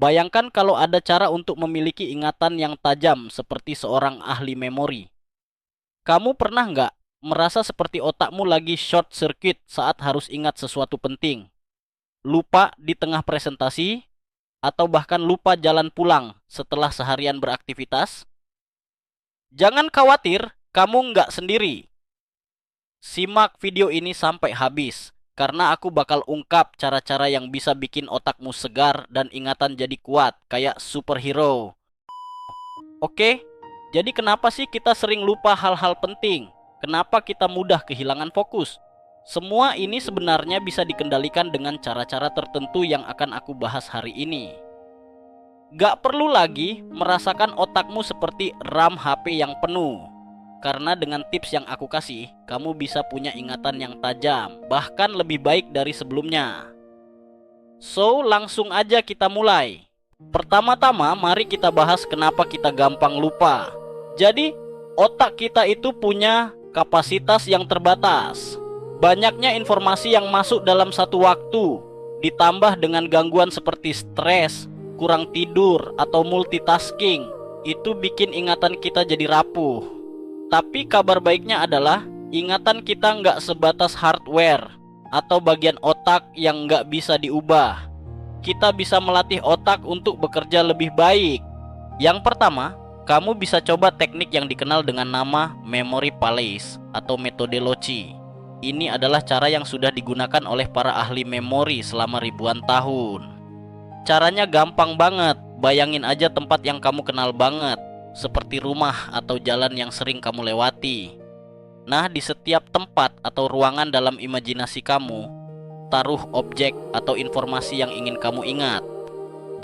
Bayangkan kalau ada cara untuk memiliki ingatan yang tajam seperti seorang ahli memori. Kamu pernah nggak merasa seperti otakmu lagi short circuit saat harus ingat sesuatu penting? Lupa di tengah presentasi, atau bahkan lupa jalan pulang setelah seharian beraktivitas? Jangan khawatir, kamu nggak sendiri. Simak video ini sampai habis, karena aku bakal ungkap cara-cara yang bisa bikin otakmu segar dan ingatan jadi kuat, kayak superhero. Oke, jadi kenapa sih kita sering lupa hal-hal penting? Kenapa kita mudah kehilangan fokus? Semua ini sebenarnya bisa dikendalikan dengan cara-cara tertentu yang akan aku bahas hari ini. Gak perlu lagi merasakan otakmu seperti RAM HP yang penuh. Karena dengan tips yang aku kasih, kamu bisa punya ingatan yang tajam, bahkan lebih baik dari sebelumnya. So, langsung aja kita mulai. Pertama-tama, mari kita bahas kenapa kita gampang lupa. Jadi, otak kita itu punya kapasitas yang terbatas. Banyaknya informasi yang masuk dalam satu waktu, ditambah dengan gangguan seperti stres, kurang tidur, atau multitasking, itu bikin ingatan kita jadi rapuh. Tapi kabar baiknya adalah ingatan kita nggak sebatas hardware atau bagian otak yang nggak bisa diubah. Kita bisa melatih otak untuk bekerja lebih baik. Yang pertama, kamu bisa coba teknik yang dikenal dengan nama Memory Palace atau metode Loci. Ini adalah cara yang sudah digunakan oleh para ahli memori selama ribuan tahun. Caranya gampang banget, bayangin aja tempat yang kamu kenal banget, seperti rumah atau jalan yang sering kamu lewati. Nah, di setiap tempat atau ruangan dalam imajinasi kamu, taruh objek atau informasi yang ingin kamu ingat.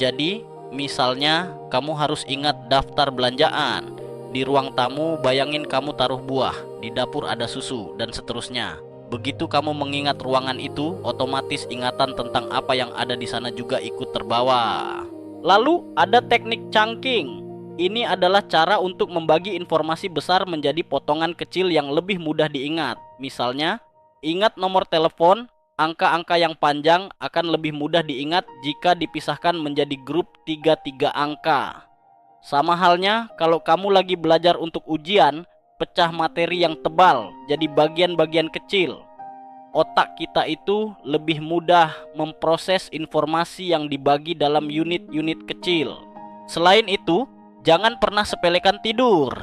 Jadi, misalnya kamu harus ingat daftar belanjaan. Di ruang tamu, bayangin kamu taruh buah, di dapur ada susu, dan seterusnya. Begitu kamu mengingat ruangan itu, otomatis ingatan tentang apa yang ada di sana juga ikut terbawa. Lalu, ada teknik chunking. Ini adalah cara untuk membagi informasi besar menjadi potongan kecil yang lebih mudah diingat. Misalnya, ingat nomor telepon, angka-angka yang panjang akan lebih mudah diingat jika dipisahkan menjadi grup 3 angka. Sama halnya kalau kamu lagi belajar untuk ujian, pecah materi yang tebal jadi bagian-bagian kecil. Otak kita itu lebih mudah memproses informasi yang dibagi dalam unit-unit kecil. Selain itu, jangan pernah sepelekan tidur.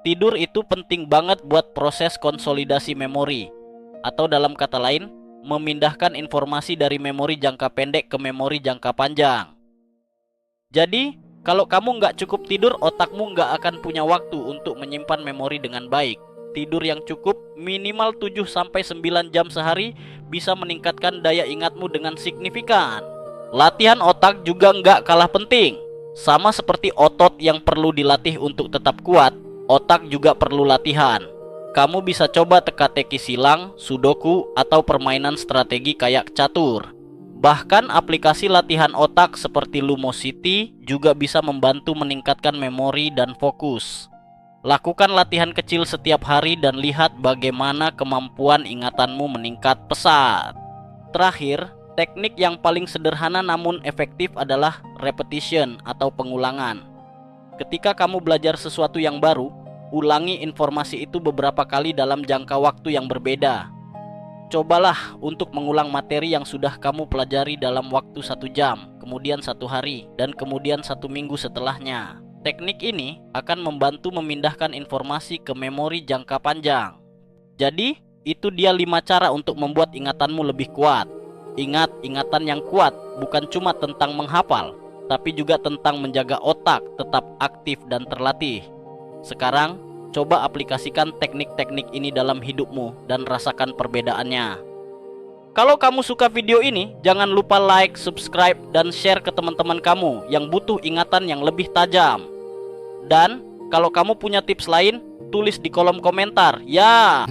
Tidur itu penting banget buat proses konsolidasi memori. Atau dalam kata lain, memindahkan informasi dari memori jangka pendek ke memori jangka panjang. Jadi, kalau kamu nggak cukup tidur, otakmu nggak akan punya waktu untuk menyimpan memori dengan baik. Tidur yang cukup, minimal 7-9 jam sehari, bisa meningkatkan daya ingatmu dengan signifikan. Latihan otak juga nggak kalah penting. Sama seperti otot yang perlu dilatih untuk tetap kuat, otak juga perlu latihan. Kamu bisa coba teka-teki silang, sudoku, atau permainan strategi kayak catur. Bahkan aplikasi latihan otak seperti Lumosity juga bisa membantu meningkatkan memori dan fokus. Lakukan latihan kecil setiap hari dan lihat bagaimana kemampuan ingatanmu meningkat pesat. Terakhir, teknik yang paling sederhana namun efektif adalah repetition atau pengulangan. Ketika kamu belajar sesuatu yang baru, ulangi informasi itu beberapa kali dalam jangka waktu yang berbeda. Cobalah untuk mengulang materi yang sudah kamu pelajari dalam waktu 1 jam, kemudian 1 hari, dan kemudian 1 minggu setelahnya. Teknik ini akan membantu memindahkan informasi ke memori jangka panjang. Jadi, itu dia 5 cara untuk membuat ingatanmu lebih kuat. Ingat, ingatan yang kuat bukan cuma tentang menghafal, tapi juga tentang menjaga otak tetap aktif dan terlatih. Sekarang, coba aplikasikan teknik-teknik ini dalam hidupmu dan rasakan perbedaannya. Kalau kamu suka video ini, jangan lupa like, subscribe, dan share ke teman-teman kamu yang butuh ingatan yang lebih tajam. Dan kalau kamu punya tips lain, tulis di kolom komentar ya.